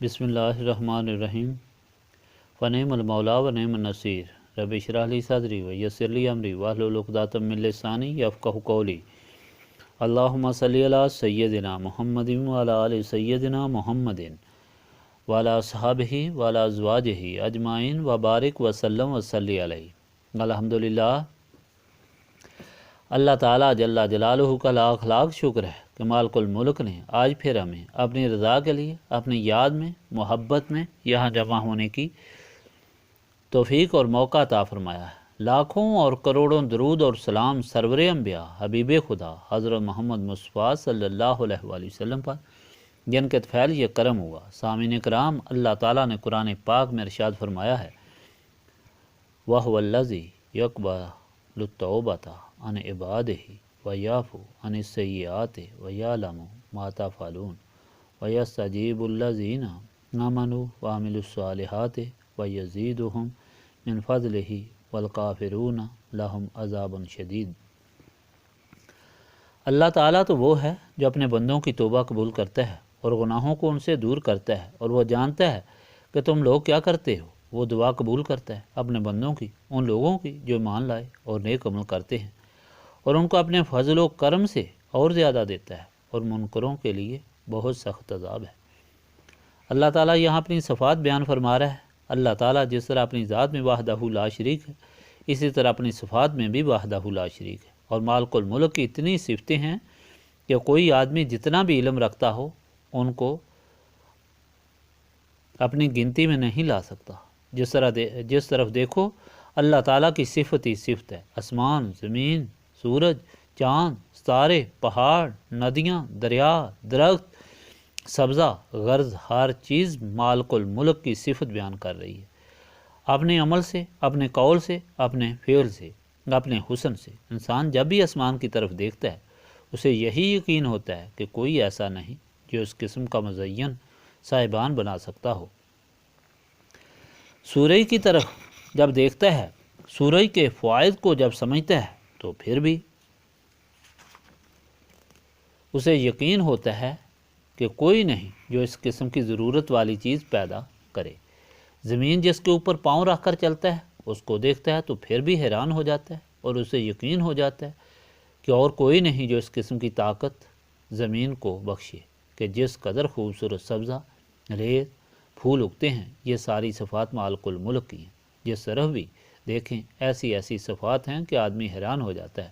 بسم اللہ الرحمن الرحیم ونعم المولا ونعم النصیر رب اشرح لی صدری ویسر لی امری واحلل عقدۃ من لسانی یفقہوا قولی اللہم صلی علی سیدنا محمد وعلی آل سیدنا محمد وعلی اصحابہ وعلی ازواجہ اجمعین وبارک وسلم وصلی علیہ۔ الحمدللہ، اللہ تعالیٰ جل جلالہ کا لاکھ لاکھ شکر ہے کہ مالک الملک نے آج پھر ہمیں اپنی رضا کے لیے اپنی یاد میں محبت میں یہاں جمع ہونے کی توفیق اور موقع عطا فرمایا ہے۔ لاکھوں اور کروڑوں درود اور سلام سرور انبیاء حبیب خدا حضرت محمد مصطفیٰ صلی اللہ علیہ وآلہ وسلم پر، جن کے طفیل یہ کرم ہوا۔ سامعین کرام، اللہ تعالیٰ نے قرآن پاک میں ارشاد فرمایا ہے، وَهُوَ الَّذِي يَقْبَلُ التَّوْبَةَ عَنْ عِبَادِهِ وَيَعْفُو عَنِ السَّيِّئَاتِ وَيَعْلَمُ مَا تَفْعَلُونَ وَيَسْتَجِيبُ الَّذِينَ آمَنُوا وَعَمِلُوا الصَّالِحَاتِ وَيَزِيدُهُم مِّن فَضْلِهِ وَالْكَافِرُونَ لَهُمْ عَذَابٌ شَدِيدٌ۔ اللہ تعالیٰ تو وہ ہے جو اپنے بندوں کی توبہ قبول کرتا ہے اور گناہوں کو ان سے دور کرتا ہے، اور وہ جانتا ہے کہ تم لوگ کیا کرتے ہو۔ وہ دعا قبول کرتا ہے اپنے بندوں کی، ان لوگوں کی جو ایمان لائے اور نیک عمل کرتے ہیں، اور ان کو اپنے فضل و کرم سے اور زیادہ دیتا ہے، اور منکروں کے لیے بہت سخت عذاب ہے۔ اللہ تعالیٰ یہاں اپنی صفات بیان فرما رہا ہے۔ اللہ تعالیٰ جس طرح اپنی ذات میں وحدہ لا شریک ہے، اسی طرح اپنی صفات میں بھی وحدہ لا شریک ہے، اور مالک الملک کی اتنی صفتیں ہیں کہ کوئی آدمی جتنا بھی علم رکھتا ہو ان کو اپنی گنتی میں نہیں لا سکتا۔ جس طرف دیکھو اللہ تعالیٰ کی صفت ہی صفت ہے۔ آسمان، زمین، سورج، چاند، ستارے، پہاڑ، ندیاں، دریا، درخت، سبزہ، غرض ہر چیز مالک الملک کی صفت بیان کر رہی ہے۔ اپنے عمل سے، اپنے قول سے، اپنے فعل سے، اپنے حسن سے انسان جب بھی آسمان کی طرف دیکھتا ہے اسے یہی یقین ہوتا ہے کہ کوئی ایسا نہیں جو اس قسم کا مزین صاحبان بنا سکتا ہو۔ سورج کی طرف جب دیکھتا ہے، سورج کے فوائد کو جب سمجھتا ہے تو پھر بھی اسے یقین ہوتا ہے کہ کوئی نہیں جو اس قسم کی ضرورت والی چیز پیدا کرے۔ زمین جس کے اوپر پاؤں رکھ کر چلتا ہے، اس کو دیکھتا ہے تو پھر بھی حیران ہو جاتا ہے، اور اسے یقین ہو جاتا ہے کہ اور کوئی نہیں جو اس قسم کی طاقت زمین کو بخشے کہ جس قدر خوبصورت سبزہ، ریت، پھول اگتے ہیں۔ یہ ساری صفات مالک الملک کی ہیں۔ جس طرف بھی دیکھیں ایسی ایسی صفات ہیں کہ آدمی حیران ہو جاتا ہے۔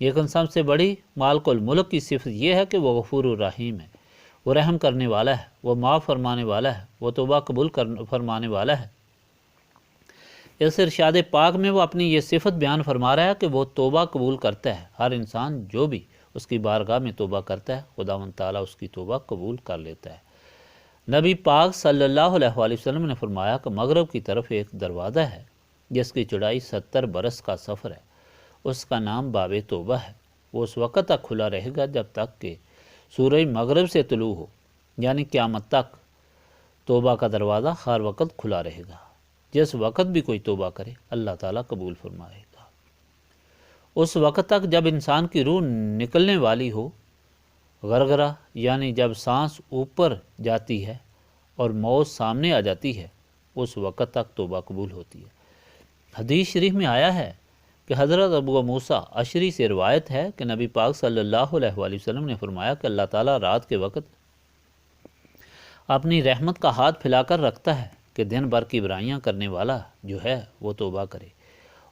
لیکن سب سے بڑی مالک الملک کی صفت یہ ہے کہ وہ غفور الرحیم ہے، وہ رحم کرنے والا ہے، وہ معاف فرمانے والا ہے، وہ توبہ قبول فرمانے والا ہے۔ اس ارشاد پاک میں وہ اپنی یہ صفت بیان فرما رہا ہے کہ وہ توبہ قبول کرتا ہے۔ ہر انسان جو بھی اس کی بارگاہ میں توبہ کرتا ہے، خداوند تعالیٰ اس کی توبہ قبول کر لیتا ہے۔ نبی پاک صلی اللہ علیہ وآلہ وسلم نے فرمایا کہ مغرب کی طرف ایک دروازہ ہے جس کی چوڑائی 70 برس کا سفر ہے، اس کا نام باب توبہ ہے۔ وہ اس وقت تک کھلا رہے گا جب تک کہ سورج مغرب سے طلوع ہو، یعنی قیامت تک توبہ کا دروازہ ہر وقت کھلا رہے گا۔ جس وقت بھی کوئی توبہ کرے اللہ تعالیٰ قبول فرمائے گا۔ اس وقت تک جب انسان کی روح نکلنے والی ہو، غرغرہ یعنی جب سانس اوپر جاتی ہے اور موت سامنے آ جاتی ہے، اس وقت تک توبہ قبول ہوتی ہے۔ حدیث شریف میں آیا ہے کہ حضرت ابو موسیٰ اشعری سے روایت ہے کہ نبی پاک صلی اللہ علیہ وآلہ وسلم نے فرمایا کہ اللہ تعالیٰ رات کے وقت اپنی رحمت کا ہاتھ پھیلا کر رکھتا ہے کہ دن بھر کی برائیاں کرنے والا جو ہے وہ توبہ کرے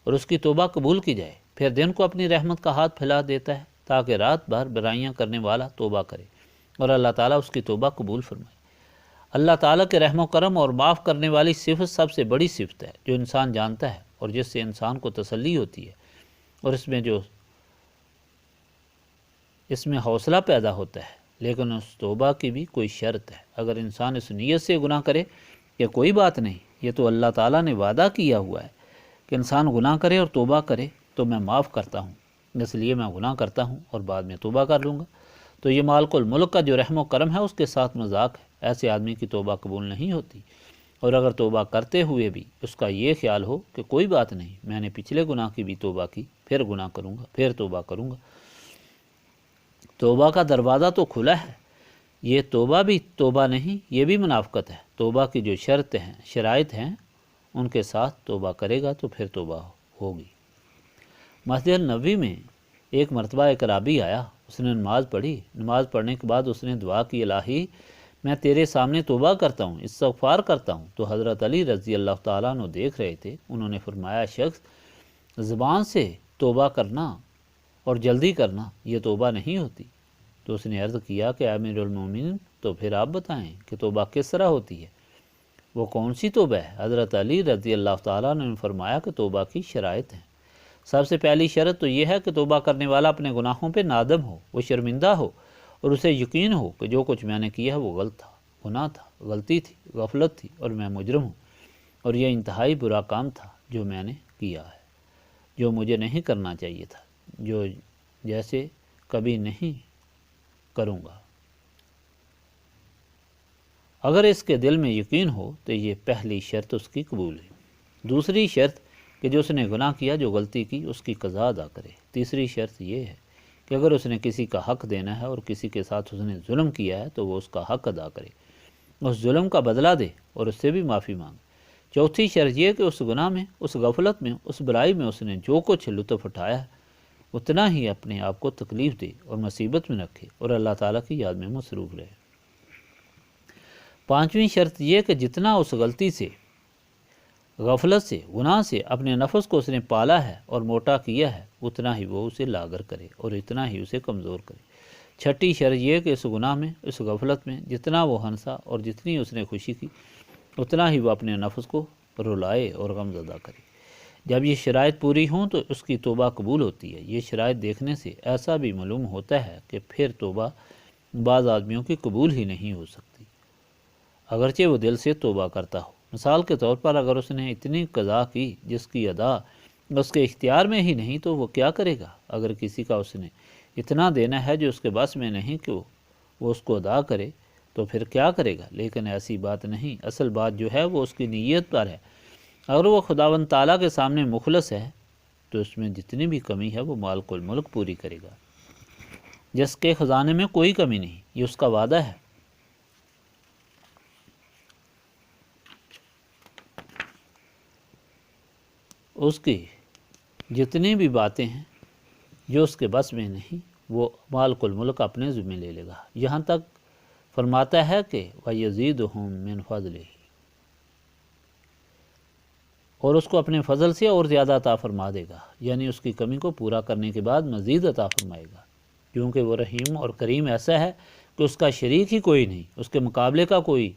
اور اس کی توبہ قبول کی جائے، پھر دن کو اپنی رحمت کا ہاتھ پھیلا دیتا ہے تاکہ رات بھر برائیاں کرنے والا توبہ کرے اور اللہ تعالیٰ اس کی توبہ قبول فرمائے۔ اللہ تعالیٰ کے رحم و کرم اور معاف کرنے والی صفت سب سے بڑی صفت ہے جو انسان جانتا ہے اور جس سے انسان کو تسلی ہوتی ہے، اور اس میں حوصلہ پیدا ہوتا ہے۔ لیکن اس توبہ کی بھی کوئی شرط ہے۔ اگر انسان اس نیت سے گناہ کرے کہ کوئی بات نہیں، یہ تو اللہ تعالیٰ نے وعدہ کیا ہوا ہے کہ انسان گناہ کرے اور توبہ کرے تو میں معاف کرتا ہوں، اس لیے میں گناہ کرتا ہوں اور بعد میں توبہ کر لوں گا، تو یہ مالک الملک کا جو رحم و کرم ہے اس کے ساتھ مذاق ہے۔ ایسے آدمی کی توبہ قبول نہیں ہوتی۔ اور اگر توبہ کرتے ہوئے بھی اس کا یہ خیال ہو کہ کوئی بات نہیں، میں نے پچھلے گناہ کی بھی توبہ کی، پھر گناہ کروں گا، پھر توبہ کروں گا، توبہ کا دروازہ تو کھلا ہے، یہ توبہ بھی توبہ نہیں، یہ بھی منافقت ہے۔ توبہ کی جو شرائط ہیں ان کے ساتھ توبہ کرے گا تو پھر توبہ ہوگی۔ مسجد نبوی میں ایک مرتبہ ایک عرابی آیا، اس نے نماز پڑھی، نماز پڑھنے کے بعد اس نے دعا کی، الہی میں تیرے سامنے توبہ کرتا ہوں، استغفار کرتا ہوں۔ تو حضرت علی رضی اللہ تعالیٰ عنہ دیکھ رہے تھے، انہوں نے فرمایا شخص زبان سے توبہ کرنا اور جلدی کرنا یہ توبہ نہیں ہوتی۔ تو اس نے عرض کیا کہ امیر المومنین تو پھر آپ بتائیں کہ توبہ کس طرح ہوتی ہے، وہ کون سی توبہ ہے؟ حضرت علی رضی اللہ تعالیٰ نے فرمایا کہ توبہ کی شرائط ہیں۔ سب سے پہلی شرط تو یہ ہے کہ توبہ کرنے والا اپنے گناہوں پہ نادم ہو، وہ شرمندہ ہو اور اسے یقین ہو کہ جو کچھ میں نے کیا ہے وہ غلط تھا، گناہ تھا، غلطی تھی، غفلت تھی اور میں مجرم ہوں، اور یہ انتہائی برا کام تھا جو میں نے کیا ہے، جو مجھے نہیں کرنا چاہیے تھا، جو جیسے کبھی نہیں کروں گا۔ اگر اس کے دل میں یقین ہو تو یہ پہلی شرط اس کی قبول ہے۔ دوسری شرط کہ جو اس نے گناہ کیا، جو غلطی کی، اس کی قضا ادا کرے۔ تیسری شرط یہ ہے کہ اگر اس نے کسی کا حق دینا ہے اور کسی کے ساتھ اس نے ظلم کیا ہے تو وہ اس کا حق ادا کرے، اس ظلم کا بدلہ دے اور اس سے بھی معافی مانگے۔ چوتھی شرط یہ کہ اس گناہ میں، اس غفلت میں، اس برائی میں اس نے جو کچھ لطف اٹھایا ہے اتنا ہی اپنے آپ کو تکلیف دے اور مصیبت میں رکھے اور اللہ تعالیٰ کی یاد میں مصروف رہے۔ پانچویں شرط یہ کہ جتنا اس غلطی سے، غفلت سے، گناہ سے اپنے نفس کو اس نے پالا ہے اور موٹا کیا ہے اتنا ہی وہ اسے لاغر کرے اور اتنا ہی اسے کمزور کرے۔ چھٹی شرط یہ کہ اس گناہ میں، اس غفلت میں جتنا وہ ہنسا اور جتنی اس نے خوشی کی اتنا ہی وہ اپنے نفس کو رلائے اور غم زدہ کرے۔ جب یہ شرائط پوری ہوں تو اس کی توبہ قبول ہوتی ہے۔ یہ شرائط دیکھنے سے ایسا بھی معلوم ہوتا ہے کہ پھر توبہ بعض آدمیوں کی قبول ہی نہیں ہو سکتی اگرچہ وہ دل سے توبہ کرتا ہو۔ مثال کے طور پر اگر اس نے اتنی قضا کی جس کی ادا اس کے اختیار میں ہی نہیں تو وہ کیا کرے گا؟ اگر کسی کا اس نے اتنا دینا ہے جو اس کے بس میں نہیں کہ وہ اس کو ادا کرے تو پھر کیا کرے گا؟ لیکن ایسی بات نہیں، اصل بات جو ہے وہ اس کی نیت پر ہے۔ اگر وہ خداوند تعالیٰ کے سامنے مخلص ہے تو اس میں جتنی بھی کمی ہے وہ مالک الملک پوری کرے گا، جس کے خزانے میں کوئی کمی نہیں، یہ اس کا وعدہ ہے۔ اس کی جتنی بھی باتیں ہیں جو اس کے بس میں نہیں وہ مالک الملک اپنے ذمہ لے لے گا، یہاں تک فرماتا ہے کہ وَيَزِيدُهُم مِّن فَضْلِهِ، اور اس کو اپنے فضل سے اور زیادہ عطا فرما دے گا، یعنی اس کی کمی کو پورا کرنے کے بعد مزید عطا فرمائے گا، کیونکہ وہ رحیم اور کریم ایسا ہے کہ اس کا شریک ہی کوئی نہیں، اس کے مقابلے کا کوئی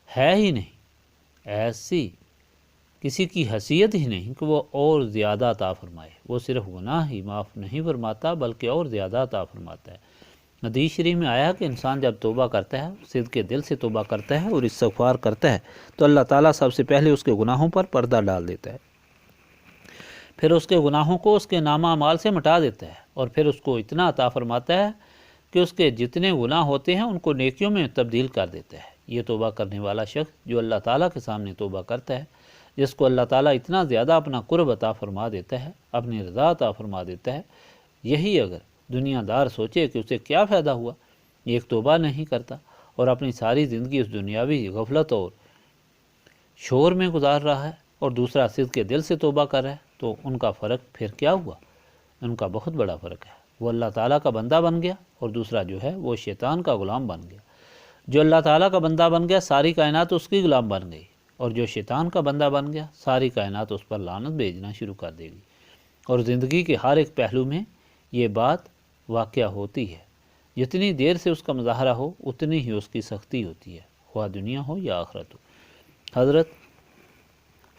ہے ہی نہیں، ایسی کسی کی حیثیت ہی نہیں کہ وہ اور زیادہ عطا فرمائے۔ وہ صرف گناہ ہی معاف نہیں فرماتا بلکہ اور زیادہ عطا فرماتا ہے۔ حدیث شریف میں آیا کہ انسان جب توبہ کرتا ہے، صدق کے دل سے توبہ کرتا ہے اور استغفار کرتا ہے تو اللہ تعالیٰ سب سے پہلے اس کے گناہوں پر پردہ ڈال دیتا ہے، پھر اس کے گناہوں کو اس کے نامہ اعمال سے مٹا دیتا ہے اور پھر اس کو اتنا عطا فرماتا ہے کہ اس کے جتنے گناہ ہوتے ہیں ان کو نیکیوں میں تبدیل کر دیتا ہے۔ یہ توبہ کرنے والا شخص جو اللہ تعالیٰ کے سامنے توبہ کرتا ہے، جس کو اللہ تعالیٰ اتنا زیادہ اپنا قرب عطا فرما دیتا ہے، اپنی رضا عطا فرما دیتا ہے، یہی اگر دنیا دار سوچے کہ اسے کیا فائدہ ہوا، ایک توبہ نہیں کرتا اور اپنی ساری زندگی اس دنیاوی غفلت اور شور میں گزار رہا ہے، اور دوسرا صدق کے دل سے توبہ کر رہا ہے، تو ان کا فرق پھر کیا ہوا؟ ان کا بہت بڑا فرق ہے۔ وہ اللہ تعالیٰ کا بندہ بن گیا اور دوسرا جو ہے وہ شیطان کا غلام بن گیا۔ جو اللہ تعالیٰ کا بندہ بن گیا ساری کائنات اس کی غلام بن گئی، اور جو شیطان کا بندہ بن گیا ساری کائنات اس پر لعنت بھیجنا شروع کر دے گی۔ اور زندگی کے ہر ایک پہلو میں یہ بات واقعہ ہوتی ہے، جتنی دیر سے اس کا مظاہرہ ہو اتنی ہی اس کی سختی ہوتی ہے، خواہ دنیا ہو یا آخرت ہو۔ حضرت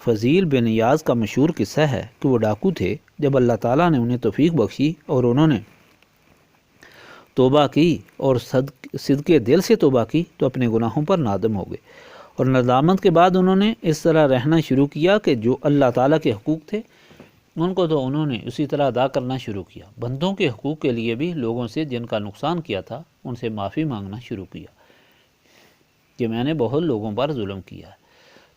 فضیل بن یاز کا مشہور قصہ ہے کہ وہ ڈاکو تھے، جب اللہ تعالیٰ نے انہیں توفیق بخشی اور انہوں نے توبہ کی اور صدقے دل سے توبہ کی تو اپنے گناہوں پر نادم ہو گئے، اور ندامت کے بعد انہوں نے اس طرح رہنا شروع کیا کہ جو اللہ تعالیٰ کے حقوق تھے ان کو تو انہوں نے اسی طرح ادا کرنا شروع کیا، بندوں کے حقوق کے لیے بھی لوگوں سے جن کا نقصان کیا تھا ان سے معافی مانگنا شروع کیا کہ میں نے بہت لوگوں پر ظلم کیا ہے۔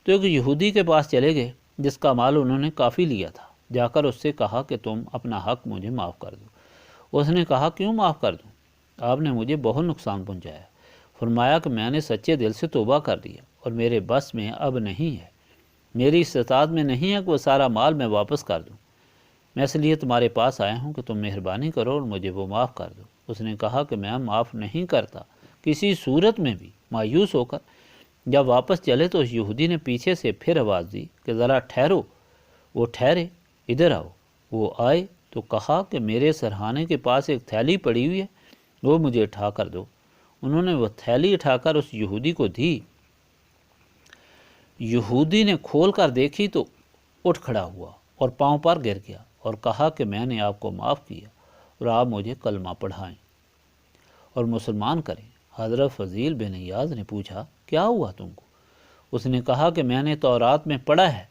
تو ایک یہودی کے پاس چلے گئے جس کا مال انہوں نے کافی لیا تھا، جا کر اس سے کہا کہ تم اپنا حق مجھے معاف کر دو۔ اس نے کہا کیوں معاف کر دوں؟ آپ نے مجھے بہت نقصان پہنچایا۔ فرمایا کہ میں نے سچے دل سے توبہ کر لیا اور میرے بس میں اب نہیں ہے، میری استطاعت میں نہیں ہے کہ وہ سارا مال میں واپس کر دوں۔ میں اس لیے تمہارے پاس آیا ہوں کہ تم مہربانی کرو اور مجھے وہ معاف کر دو۔ اس نے کہا کہ میں معاف نہیں کرتا کسی صورت میں بھی۔ مایوس ہو کر جب واپس چلے تو اس یہودی نے پیچھے سے پھر آواز دی کہ ذرا ٹھہرو۔ وہ ٹھہرے، ادھر آؤ۔ وہ آئے تو کہا کہ میرے سرہانے کے پاس ایک تھیلی پڑی ہوئی ہے، وہ مجھے اٹھا کر دو۔ انہوں نے وہ تھیلی اٹھا کر اس یہودی کو دی۔ یہودی نے کھول کر دیکھی تو اٹھ کھڑا ہوا اور پاؤں پر گر گیا اور کہا کہ میں نے آپ کو معاف کیا اور آپ مجھے کلمہ پڑھائیں اور مسلمان کریں۔ حضرت فضیل بن ایاز نے پوچھا کیا ہوا تم کو؟ اس نے کہا کہ میں نے تورات میں پڑھا ہے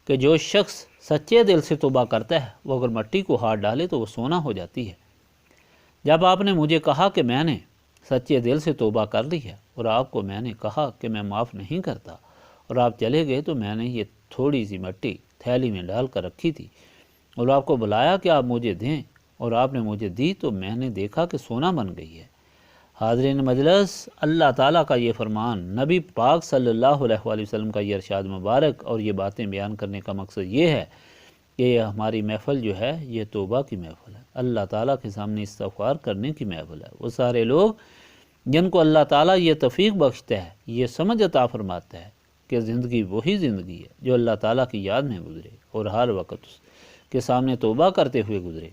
کہ جو شخص سچے دل سے توبہ کرتا ہے وہ اگر مٹی کو ہاتھ ڈالے تو وہ سونا ہو جاتی ہے۔ جب آپ نے مجھے کہا کہ میں نے سچے دل سے توبہ کر لی ہے اور آپ کو میں نے کہا کہ میں معاف نہیں کرتا اور آپ چلے گئے تو میں نے یہ تھوڑی سی مٹی تھیلی میں ڈال کر رکھی تھی اور آپ کو بلایا کہ آپ مجھے دیں اور آپ نے مجھے دی تو میں نے دیکھا کہ سونا بن گئی ہے۔ حاضرین مجلس، اللہ تعالیٰ کا یہ فرمان، نبی پاک صلی اللہ علیہ وآلہ وسلم کا یہ ارشاد مبارک اور یہ باتیں بیان کرنے کا مقصد یہ ہے کہ یہ ہماری محفل جو ہے یہ توبہ کی محفل ہے، اللہ تعالیٰ کے سامنے استغفار کرنے کی محفل ہے۔ وہ سارے لوگ جن کو اللہ تعالیٰ یہ توفیق بخشتا ہے، یہ سمجھ عطا فرماتا ہے کہ زندگی وہی زندگی ہے جو اللہ تعالیٰ کی یاد میں گزرے اور ہر وقت اس کے سامنے توبہ کرتے ہوئے گزرے،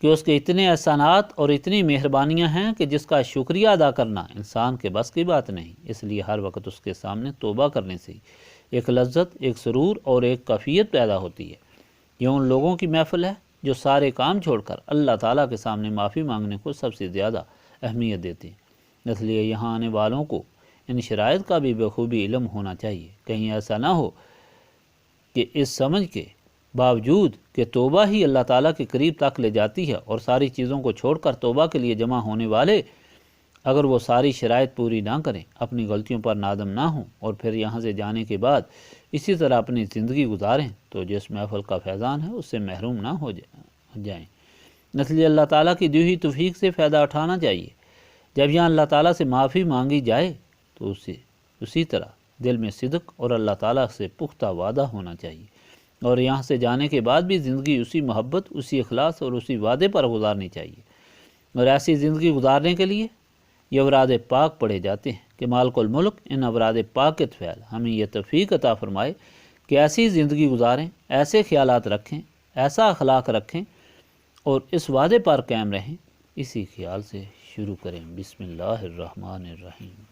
کہ اس کے اتنے احسانات اور اتنی مہربانیاں ہیں کہ جس کا شکریہ ادا کرنا انسان کے بس کی بات نہیں۔ اس لیے ہر وقت اس کے سامنے توبہ کرنے سے ایک لذت، ایک سرور اور ایک کیفیت پیدا ہوتی ہے۔ یہ ان لوگوں کی محفل ہے جو سارے کام چھوڑ کر اللہ تعالیٰ کے سامنے معافی مانگنے کو سب سے زیادہ اہمیت دیتے ہیں۔ اس لیے یہاں آنے والوں کو ان شرائط کا بھی بخوبی علم ہونا چاہیے، کہیں ایسا نہ ہو کہ اس سمجھ کے باوجود کہ توبہ ہی اللہ تعالیٰ کے قریب تک لے جاتی ہے اور ساری چیزوں کو چھوڑ کر توبہ کے لیے جمع ہونے والے اگر وہ ساری شرائط پوری نہ کریں، اپنی غلطیوں پر نادم نہ ہوں اور پھر یہاں سے جانے کے بعد اسی طرح اپنی زندگی گزاریں تو جس محفل کا فیضان ہے اس سے محروم نہ ہو جائیں۔ اس لیے اللہ تعالیٰ کی دی ہوئی توفیق سے فائدہ اٹھانا چاہیے۔ جب یہاں اللہ تعالیٰ سے معافی مانگی جائے تو اسی طرح دل میں صدق اور اللہ تعالیٰ سے پختہ وعدہ ہونا چاہیے، اور یہاں سے جانے کے بعد بھی زندگی اسی محبت، اسی اخلاص اور اسی وعدے پر گزارنی چاہیے۔ اور ایسی زندگی گزارنے کے لیے یہ اوراد پاک پڑھے جاتے ہیں کہ مالک الملک ان اوراد پاک کے طفیل ہمیں یہ توفیق عطا فرمائے کہ ایسی زندگی گزاریں، ایسے خیالات رکھیں، ایسا اخلاق رکھیں اور اس وعدے پر قائم رہیں۔ اسی خیال سے شروع کریں۔ بسم اللہ الرحمن الرحیم۔